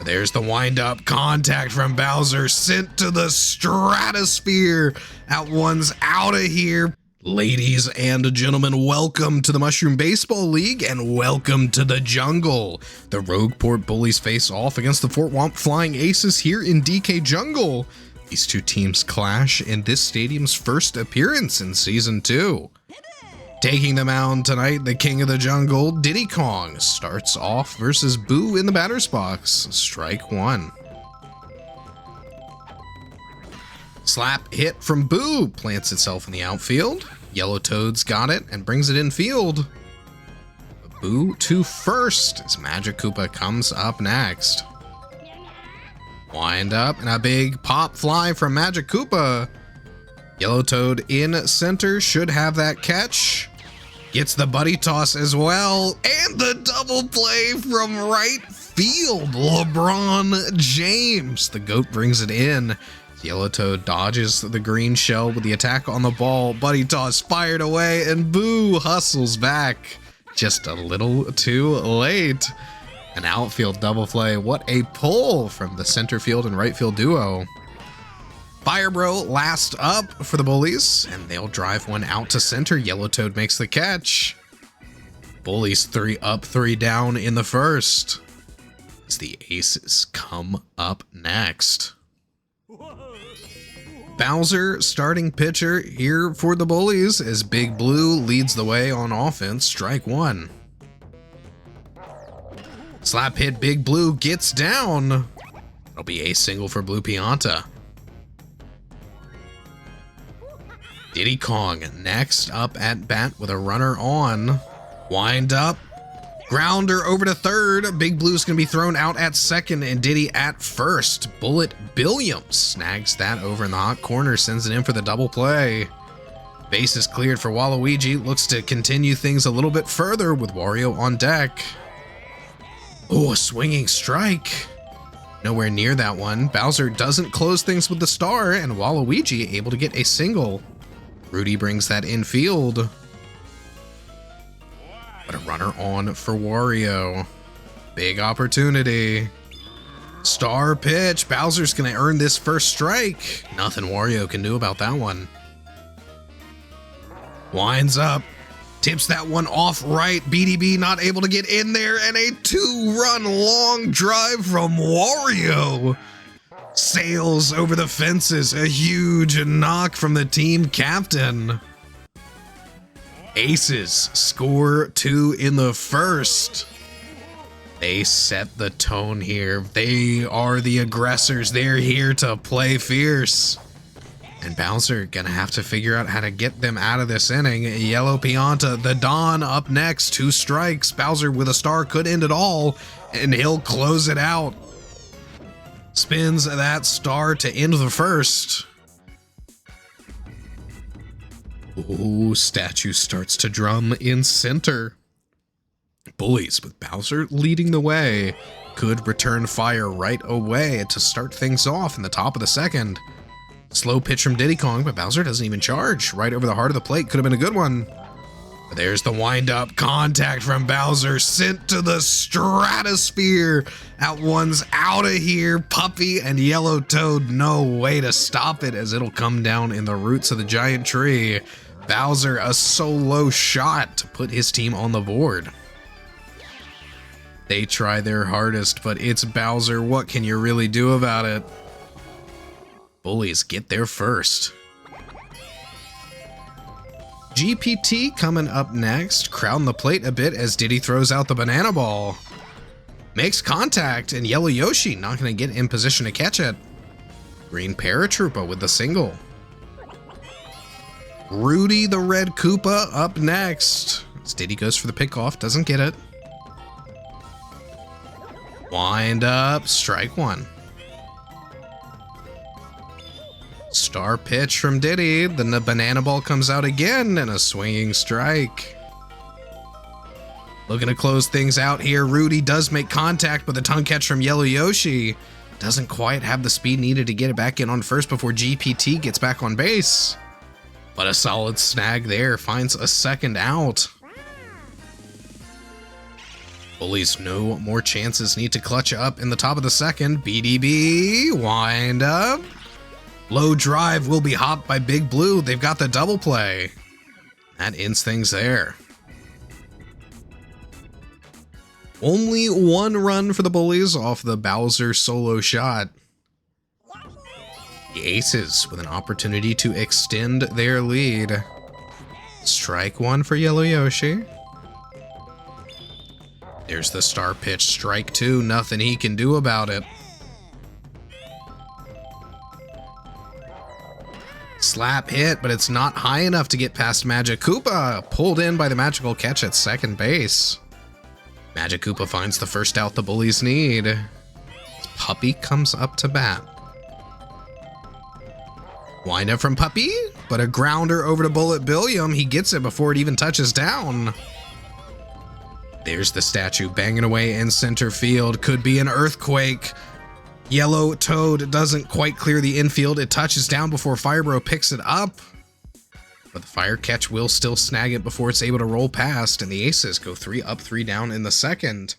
There's the wind-up contact from Bowser, sent to the stratosphere. At one's out of here. Ladies and gentlemen, welcome to the Mushroom Baseball League and welcome to the jungle. The Rogueport Bullies face off against the Fort Womp Flying Aces here in DK Jungle. These two teams clash in this stadium's first appearance in Season 2. Taking the mound tonight, the king of the jungle, Diddy Kong, starts off versus Boo in the batter's box. Strike one. Slap hit from Boo plants itself in the outfield. Yellow Toad's got it and brings it in field. Boo to first as Magic Koopa comes up next. Wind up and a big pop fly from Magic Koopa. Yellow Toad in center should have that catch. Gets the buddy toss as well. And the double play from right field. LeBron James. The GOAT brings it in. Yellow Toad dodges the green shell with the attack on the ball. Buddy toss fired away and Boo hustles back. Just a little too late. An outfield double play. What a pull from the center field and right field duo. Fire Bro last up for the Bullies, and they'll drive one out to center. Yellow Toad makes the catch. Bullies 3 up, 3 down in the first. As the Aces come up next. Bowser, starting pitcher here for the Bullies, as Big Blue leads the way on offense. Strike one. Slap hit, Big Blue gets down. It'll be a single for Blue Pianta. Diddy Kong next up at bat with a runner on. Wind up. Grounder over to third. Big Blue's going to be thrown out at second and Diddy at first. Bullet Billiams snags that over in the hot corner, sends it in for the double play. Base is cleared for Waluigi. Looks to continue things a little bit further with Wario on deck. Oh, a swinging strike. Nowhere near that one. Bowser doesn't close things with the star and Waluigi able to get a single. Rudy brings that infield. But a runner on for Wario. Big opportunity. Star pitch. Bowser's going to earn this first strike. Nothing Wario can do about that one. Winds up. Tips that one off right. BDB not able to get in there. And a 2-run long drive from Wario. Sails over the fences. A huge knock from the team captain. Aces score 2 in the first. They set the tone here. They are the aggressors. They're here to play fierce. And Bowser gonna have to figure out how to get them out of this inning. Yellow Pianta, the Don up next. 2 strikes. Bowser with a star could end it all. And he'll close it out. Spins that star to end the first. Ooh, statue starts to drum in center. Bullies with Bowser leading the way. Could return fire right away to start things off in the top of the second. Slow pitch from Diddy Kong, but Bowser doesn't even charge. Right over the heart of the plate. Could have been a good one. But there's the wind-up contact from Bowser, sent to the stratosphere. At one's out of here. Puppy and Yellow Toad, no way to stop it as it'll come down in the roots of the giant tree. Bowser a solo shot to put his team on the board. They try their hardest, but it's Bowser. What can you really do about it? Bullies get there first. GPT coming up next. Crowding the plate a bit as Diddy throws out the banana ball. Makes contact and Yellow Yoshi not going to get in position to catch it. Green Paratroopa with the single. Rudy the Red Koopa up next. As Diddy goes for the pickoff, doesn't get it. Wind up, strike one. Star pitch from Diddy. Then the banana ball comes out again and a swinging strike. Looking to close things out here. Rudy does make contact with a tongue catch from Yellow Yoshi. Doesn't quite have the speed needed to get it back in on first before GPT gets back on base. But a solid snag there, finds a second out. Bullies, no more chances, need to clutch up in the top of the second. BDB, wind up. Low drive will be hopped by Big Blue. They've got the double play. That ends things there. Only one run for the Bullies off the Bowser solo shot. The Aces with an opportunity to extend their lead. Strike one for Yellow Yoshi. There's the star pitch, strike two, nothing he can do about it. Slap hit, but it's not high enough to get past Magic Koopa. Pulled in by the magical catch at second base. Magic Koopa finds the first out the Bullies need. Puppy comes up to bat. Wind up from Puppy, but a grounder over to Bullet Billiam. He gets it before it even touches down. There's the statue banging away in center field. Could be an earthquake. Yellow Toad doesn't quite clear the infield. It touches down before Firebro picks it up. But the fire catch will still snag it before it's able to roll past, and the Aces go 3 up, 3 down in the second.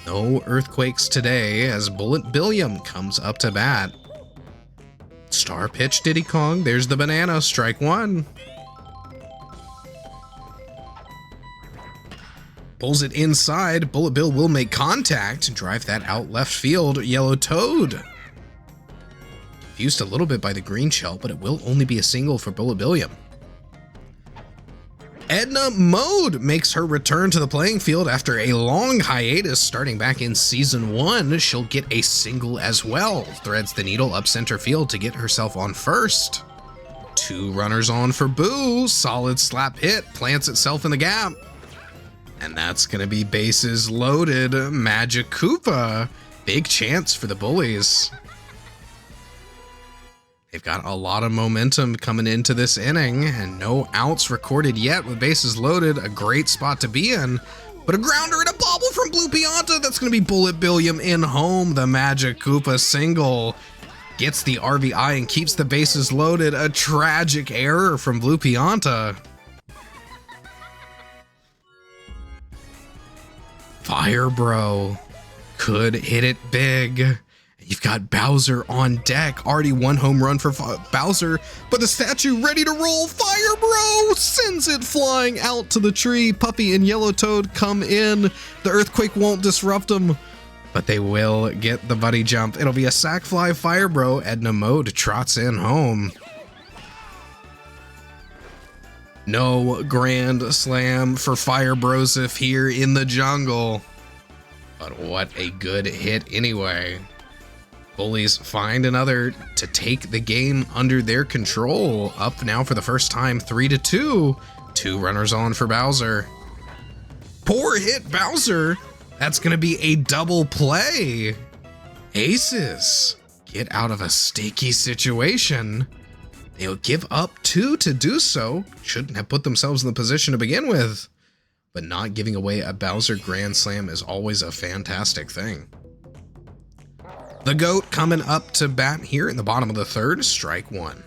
No earthquakes today as Bullet Billiam comes up to bat. Star pitch Diddy Kong. There's the banana. Strike one. Pulls it inside. Bullet Bill will make contact and drive that out left field. Yellow Toad. Confused a little bit by the green shell, but it will only be a single for Bullet Billiam. Edna Mode makes her return to the playing field after a long hiatus starting back in Season 1. She'll get a single as well. Threads the needle up center field to get herself on first. 2 runners on for Boo. Solid slap hit. Plants itself in the gap. And that's going to be bases loaded. Magic Koopa. Big chance for the Bullies. They've got a lot of momentum coming into this inning, and no outs recorded yet with bases loaded. A great spot to be in, but a grounder and a bobble from Blue Pianta. That's going to be Bullet Billiam in home. The Magic Koopa single gets the RBI and keeps the bases loaded. A tragic error from Blue Pianta. Fire Bro could hit it big. You've got Bowser on deck. Already 1 home run for Bowser, but the statue ready to roll. Fire Bro sends it flying out to the tree. Puppy and Yellow Toad come in. The earthquake won't disrupt them, but they will get the buddy jump. It'll be a sac fly. Fire Bro. Edna Mode trots in home. No grand slam for Fire Broseph here in the jungle, but what a good hit anyway. Bullies find another to take the game under their control. Up now for the first time, 3-2. 2 runners on for Bowser. Poor hit, Bowser. That's going to be a double play. Aces get out of a sticky situation. They'll give up 2 to do so. Shouldn't have put themselves in the position to begin with. But not giving away a Bowser Grand Slam is always a fantastic thing. The GOAT coming up to bat here in the bottom of the third. Strike one.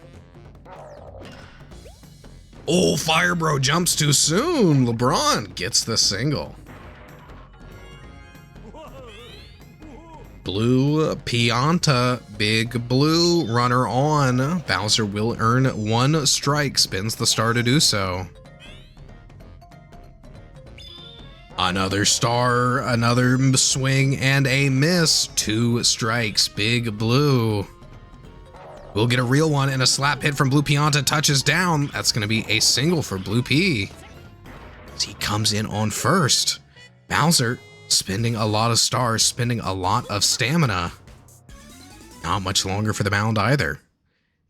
Oh, Fire Bro jumps too soon. LeBron gets the single. Blue Pianta, Big Blue, runner on. Bowser will earn 1 strike, spins the star to do so. Another star, another swing, and a miss. 2 strikes, Big Blue. We'll get a real one, and a slap hit from Blue Pianta touches down. That's going to be a single for Blue P. As he comes in on first. Bowser spending a lot of stars, spending a lot of stamina. Not much longer for the mound either.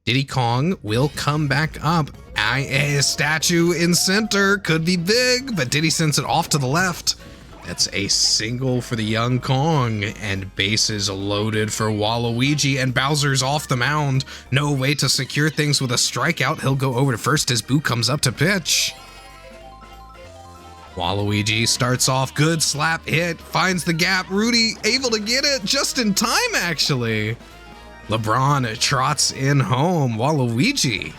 Diddy Kong will come back up. A statue in center could be big, but Diddy sends it off to the left. That's a single for the young Kong, and bases loaded for Waluigi, and Bowser's off the mound. No way to secure things with a strikeout. He'll go over to first as Boo comes up to pitch. Waluigi starts off good, slap hit, finds the gap. Rudy able to get it just in time, actually. LeBron trots in home. Waluigi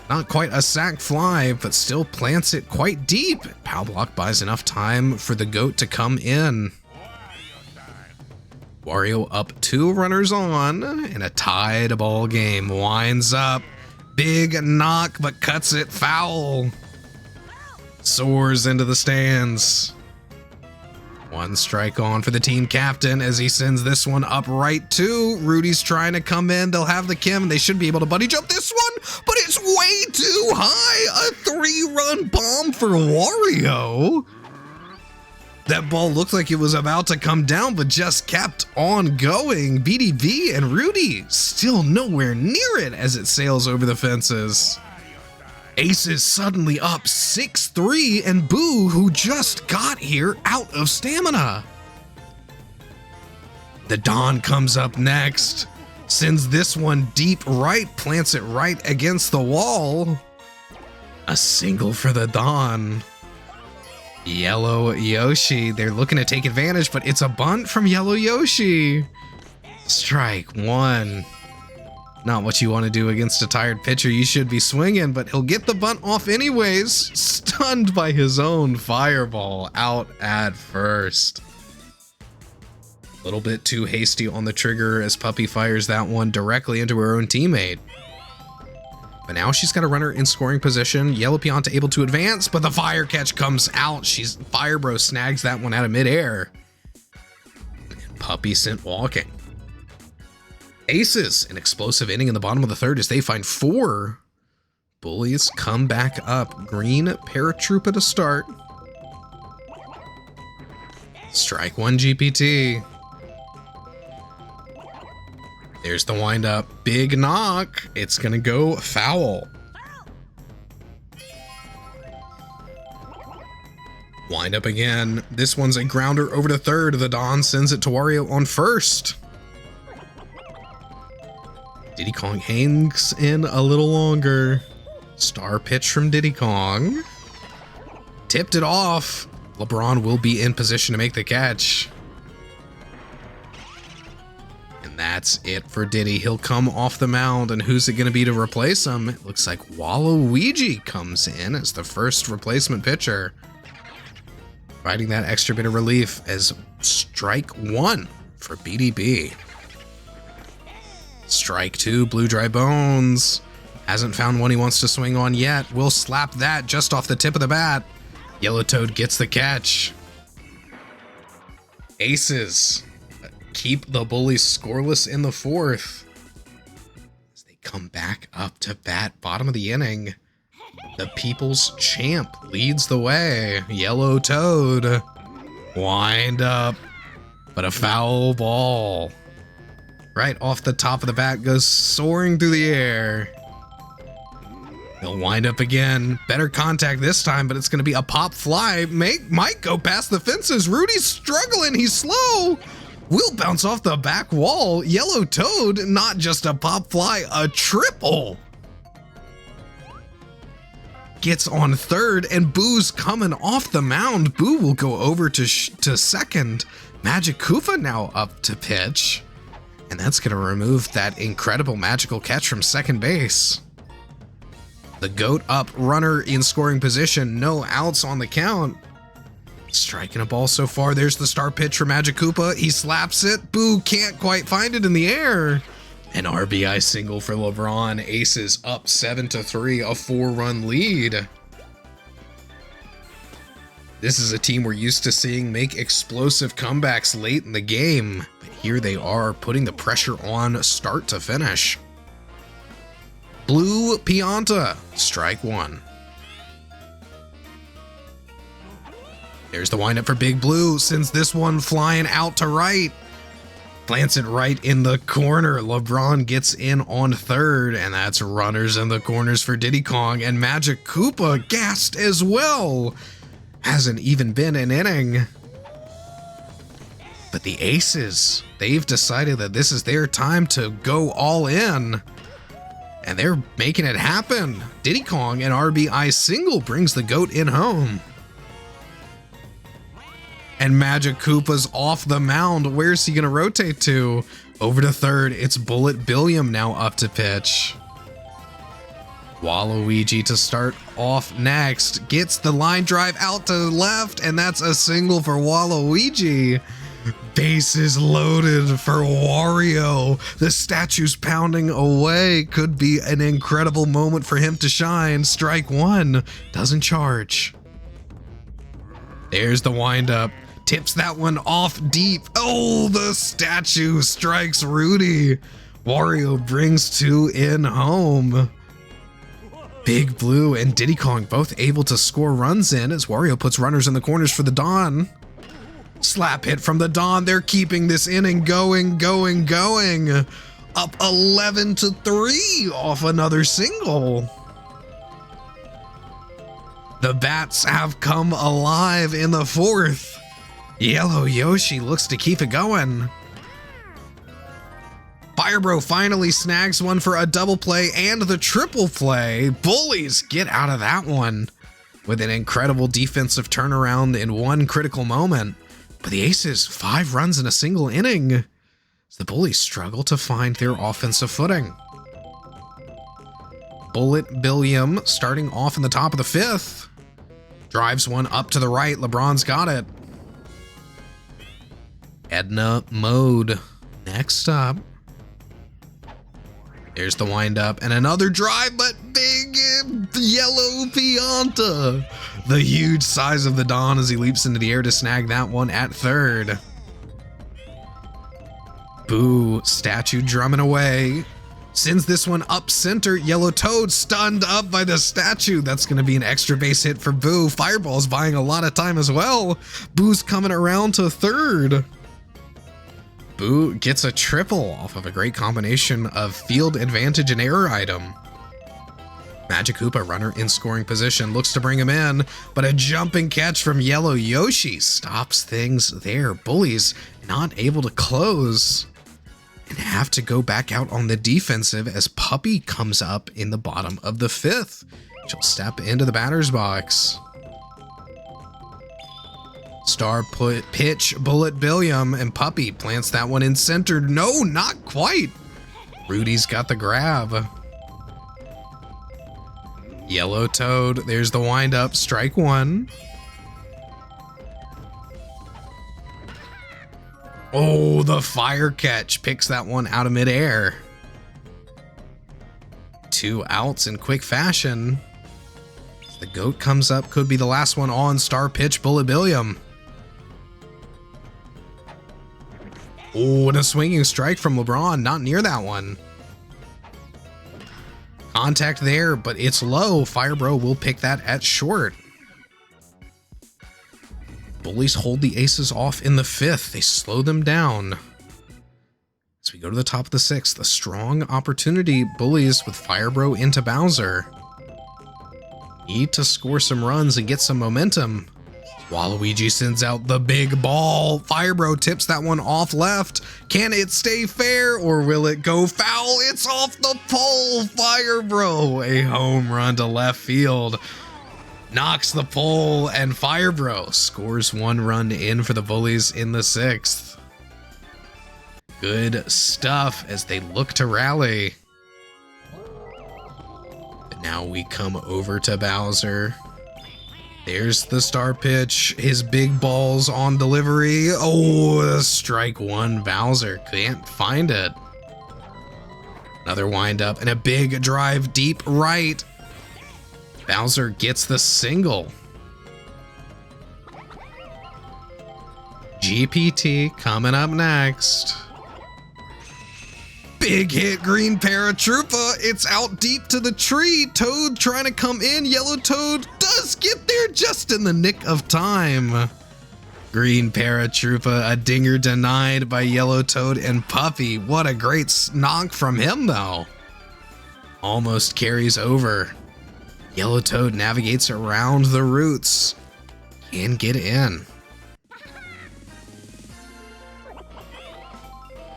Not quite a sack fly, but still plants it quite deep. Pow block buys enough time for the goat to come in. Wario up 2 runners on in a tied ball game. Winds up. Big knock, but cuts it foul. Soars into the stands. 1 strike on for the team captain as he sends this one up right too. Rudy's trying to come in. They'll have the Kim. They should be able to buddy jump this one, but it's way too high. A 3-run bomb for Wario. That ball looked like it was about to come down, but just kept on going. BDB and Rudy still nowhere near it as it sails over the fences. Ace is suddenly up 6-3, and Boo, who just got here, out of stamina. The Don comes up next, sends this one deep right, plants it right against the wall. A single for the Don. Yellow Yoshi, they're looking to take advantage, but it's a bunt from Yellow Yoshi. Strike 1. Not what you want to do against a tired pitcher. You should be swinging, but he'll get the bunt off anyways. Stunned by his own fireball out at first. A little bit too hasty on the trigger as Puppy fires that one directly into her own teammate. But now she's got a runner in scoring position. Yellow Pianta able to advance, but the fire catch comes out. Fire Bro snags that one out of midair. Puppy sent walking. Aces, an explosive inning in the bottom of the 3rd as they find 4. Bullies come back up. Green Paratroopa to start. Strike 1 GPT. There's the windup. Big knock. It's gonna go foul. Wind up again. This one's a grounder over to 3rd. The Don sends it to Wario on 1st. Diddy Kong hangs in a little longer. Star pitch from Diddy Kong. Tipped it off. LeBron will be in position to make the catch. And that's it for Diddy. He'll come off the mound, and who's it going to be to replace him? It looks like Waluigi comes in as the first replacement pitcher. Providing that extra bit of relief as strike 1 for BDB. Strike 2, Blue Dry Bones. Hasn't found one he wants to swing on yet. Will slap that just off the tip of the bat. Yellow Toad gets the catch. Aces keep the Bullies scoreless in the 4th. As they come back up to bat, bottom of the inning. The People's Champ leads the way. Yellow Toad. Wind up, but a foul ball. Right off the top of the bat, goes soaring through the air. He'll wind up again. Better contact this time, but it's going to be a pop fly. Might go past the fences. Rudy's struggling. He's slow. Will bounce off the back wall. Yellow Toad, not just a pop fly, a triple. Gets on 3rd, and Boo's coming off the mound. Boo will go over to 2nd. Magic Koopa now up to pitch. And that's going to remove that incredible magical catch from 2nd base. The goat up, runner in scoring position, no outs on the count. Striking a ball so far. There's the star pitch for Magic Koopa. He slaps it. Boo can't quite find it in the air. An RBI single for LeBron. Aces up 7-3, a 4-run lead. This is a team we're used to seeing make explosive comebacks late in the game. But here they are putting the pressure on start to finish. Blue Pianta, strike 1. There's the windup for Big Blue, sends this one flying out to right. Plants it right in the corner. LeBron gets in on 3rd, and that's runners in the corners for Diddy Kong. And Magic Koopa gassed as well. Hasn't even been an inning. But the Aces, they've decided that this is their time to go all in. And they're making it happen. Diddy Kong, an RBI single, brings the goat in home. And Magic Koopa's off the mound. Where's he going to rotate to? Over to 3rd. It's Bullet Billiam now up to pitch. Waluigi to start off next. Gets the line drive out to left, and that's a single for Waluigi. Bases loaded for Wario. The statue's pounding away. Could be an incredible moment for him to shine. Strike one. Doesn't charge. There's the windup. Tips that one off deep. Oh, the statue strikes Rudy. Wario brings two in home. Big Blue and Diddy Kong both able to score runs in as Wario puts runners in the corners for the Dawn. Slap hit from the Dawn. They're keeping this inning going. Up 11-3 off another single. The Bats have come alive in the fourth. Yellow Yoshi looks to keep it going. Firebro finally snags one for a double play and the triple play. Bullies get out of that one with an incredible defensive turnaround in one critical moment. But the Aces, 5 runs in a single inning as the Bullies struggle to find their offensive footing. Bullet Billiam starting off in the top of the 5th. Drives one up to the right. LeBron's got it. Edna Mode next up. There's the windup and another drive, but big yellow Pianta. The huge size of the Dawn as he leaps into the air to snag that one at third. Boo, statue drumming away. Sends this one up center. Yellow Toad stunned up by the statue. That's going to be an extra base hit for Boo. Fireball's buying a lot of time as well. Boo's coming around to third. Boo gets a triple off of a great combination of field advantage and error item. Magic Koopa, runner in scoring position, looks to bring him in, but a jumping catch from Yellow Yoshi stops things there. Bullies not able to close and have to go back out on the defensive as Puppy comes up in the bottom of the 5th. She'll step into the batter's box. Star pitch, Bullet Billiam, and Puppy plants that one in center. No, not quite. Rudy's got the grab. Yellow Toad, there's the windup, strike one. Oh, the fire catch picks that one out of midair. 2 outs in quick fashion. The goat comes up, could be the last one on. Star pitch, Bullet Billiam. Oh, and a swinging strike from LeBron, not near that one. Contact there, but it's low. Firebro will pick that at short. Bullies hold the Aces off in the 5th. They slow them down. As we go to the top of the 6th, a strong opportunity. Bullies with Firebro into Bowser. Need to score some runs and get some momentum. Waluigi sends out the big ball. Firebro tips that one off left. Can it stay fair or will it go foul? It's off the pole. Firebro, a home run to left field. Knocks the pole and Firebro scores 1 run in for the Bullies in the 6th. Good stuff as they look to rally. But now we come over to Bowser. There's the star pitch, his big balls on delivery. Oh, strike one. Bowser can't find it. Another windup and a big drive deep right. Bowser gets the single. GPT coming up next. Big hit, Green Paratroopa. It's out deep to the tree. Toad trying to come in. Yellow Toad does get there just in the nick of time. Green Paratroopa, a dinger denied by Yellow Toad and Puffy. What a great knock from him, though. Almost carries over. Yellow Toad navigates around the roots and get in.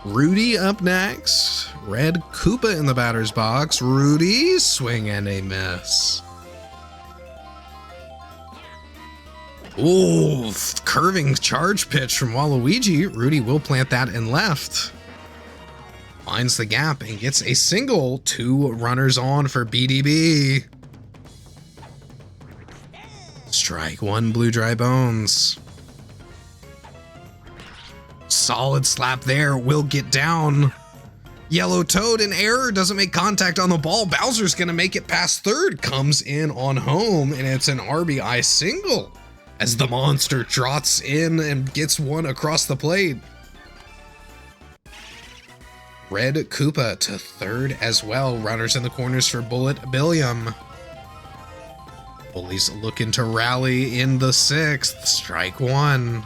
Rudy up next. Red Koopa in the batter's box. Rudy, swing and a miss. Ooh, curving charge pitch from Waluigi. Rudy will plant that in left. finds the gap and gets a single. 2 runners on for BDB. Strike 1, Blue Dry Bones. Solid slap there, will get down. Yellow Toad in error, doesn't make contact on the ball. Bowser's gonna make it past third, comes in on home, and it's an RBI single as the monster trots in and gets one across the plate. Red Koopa to third as well. Runners in the corners for Bullet Billiam. Bullies looking to rally in the 6th. Strike 1.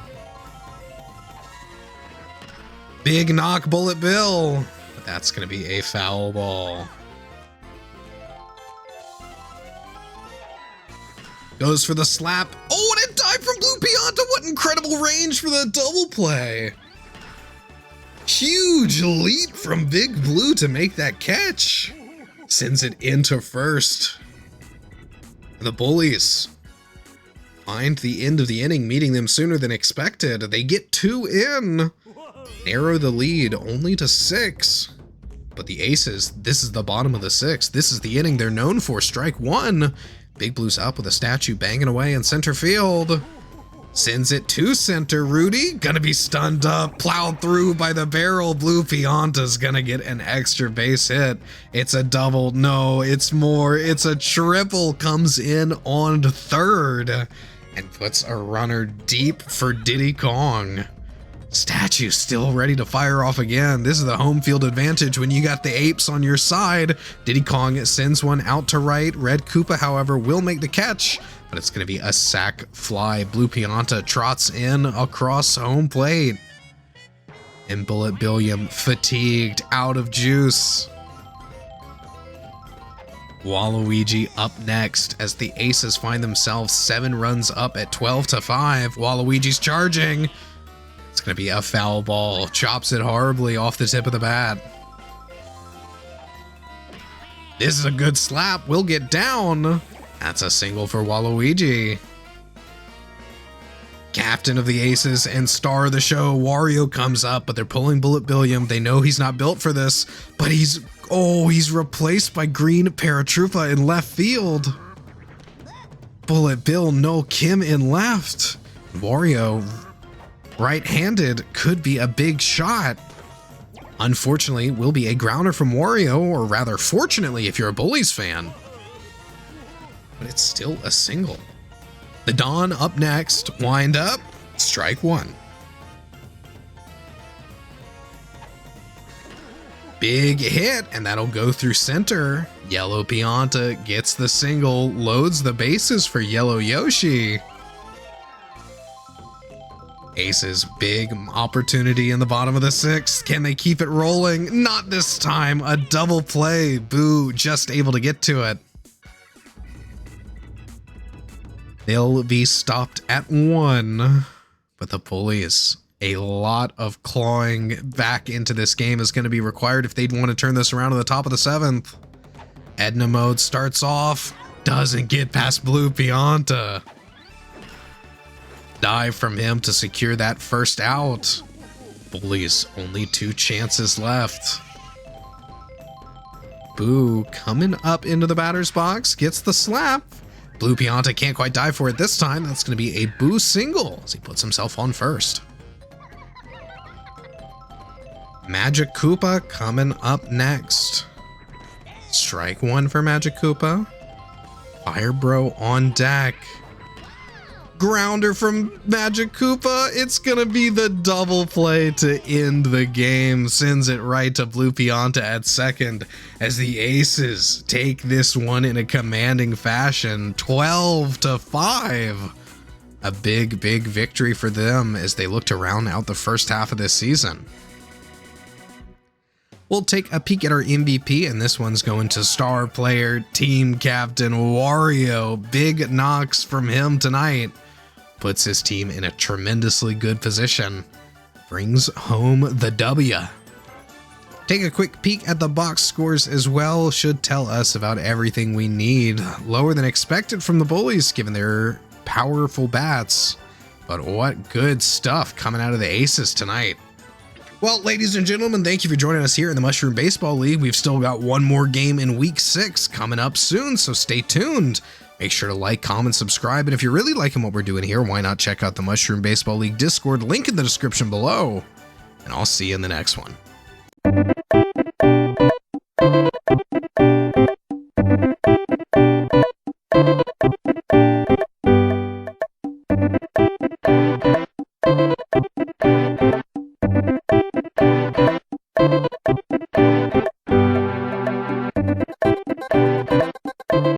Big knock, Bullet Bill. But that's going to be a foul ball. Goes for the slap. Oh, and a dive from Blue Pianta. What incredible range for the double play. Huge leap from Big Blue to make that catch. Sends it into first. The Bullies find the end of the inning, meeting them sooner than expected. They get 2 in. Narrow the lead only to 6. But the Aces, this is the bottom of the 6th. This is the inning they're known for. Strike 1. Big Blue's up with a statue banging away in center field. Sends it to center. Rudy gonna be stunned up, plowed through by the barrel. Blue Pianta's gonna get an extra base hit. It's a double. No, it's more. It's a triple. Comes in on third and puts a runner deep for Diddy Kong. Statue still ready to fire off again. This is the home field advantage when you got the apes on your side. Diddy Kong sends one out to right. Red Koopa, however, will make the catch, but it's going to be a sac fly. Blue Pianta trots in across home plate. And Bullet Billiam fatigued, out of juice. Waluigi up next as the Aces find themselves 7 runs up at 12-5. Waluigi's charging. It's going to be a foul ball. Chops it horribly off the tip of the bat. This is a good slap. Will get down. That's a single for Waluigi. Captain of the Aces and star of the show, Wario comes up, but they're pulling Bullet Billiam. They know he's not built for this, but he's replaced by Green Paratroopa in left field. Bullet Bill, no Kim in left. Wario, right-handed, could be a big shot. Unfortunately, will be a grounder from Wario, or rather, fortunately, if you're a Bullies fan. But it's still a single. The Dawn up next. Wind up. Strike 1. Big hit, and that'll go through center. Yellow Pianta gets the single, loads the bases for Yellow Yoshi. Aces, big opportunity in the bottom of the 6th. Can they keep it rolling? Not this time. A double play. Boo, just able to get to it. They'll be stopped at 1. But the Bullies, a lot of clawing back into this game is going to be required if they'd want to turn this around to the top of the 7th. Edna mode starts off. Doesn't get past Blue Pianta. Dive from him to secure that first out. Bullies, only 2 chances left. Boo coming up into the batter's box, gets the slap. Blue Pianta can't quite dive for it this time. That's going to be a Boo single as he puts himself on first. Magic Koopa coming up next. Strike 1 for Magic Koopa. Fire Bro on deck. Grounder from Magic Koopa. It's gonna be the double play to end the game. Sends it right to Blue Pianta at second as the Aces take this one in a commanding fashion. 12-5. A big victory for them as they look to round out the first half of this season. We'll take a peek at our MVP, and this one's going to star player, team captain Wario. Big knocks from him tonight. Puts his team in a tremendously good position. Brings home the W. Take a quick peek at the box scores as well. Should tell us about everything we need. Lower than expected from the Bullies given their powerful bats. But what good stuff coming out of the Aces tonight. Well, ladies and gentlemen, thank you for joining us here in the Mushroom Baseball League. We've still got one more game in week 6 coming up soon, so stay tuned. Make sure to like, comment, subscribe, and if you're really liking what we're doing here, why not check out the Mushroom Baseball League Discord, link in the description below, and I'll see you in the next one.